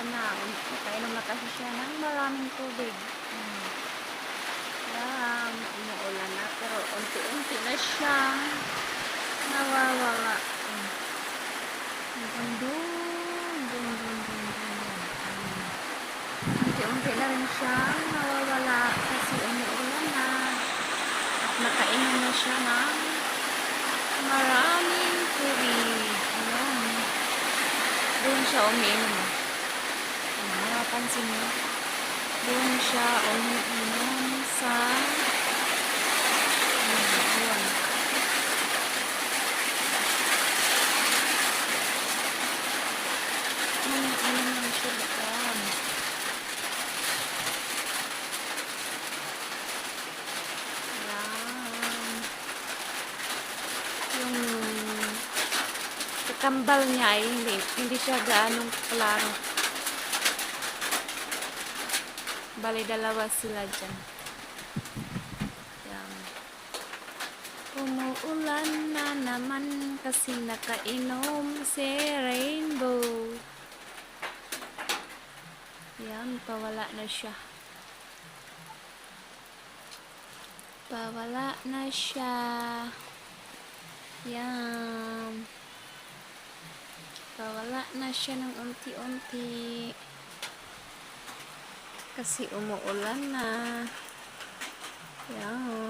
umuulan na. Nakainom na kasi siya ng maraming tubig. Yan, umuulan na. Pero unti-unti na siya nawawala. Dun, dun, dun, dun, dun, dun. Unti-unti na rin siya nawawala kasi umuulan na. At nakainom na siya ng maraming tubig. Ayan. Doon siya umiinom. Napansin niyo? Doon siya umiinom sa ayan. Umiinom lang siya doon. Ayan. Yung kambal niya ay hindi siya gaanong klaro. Bali, dalawa sila dyan. Yan. Umuulan na naman kasi nakainom si Rainbow. Yan, pawala na siya. Pawala na siya. Yan. Pawala na siya ng unti-unti. Kasi umuulan na. Yan.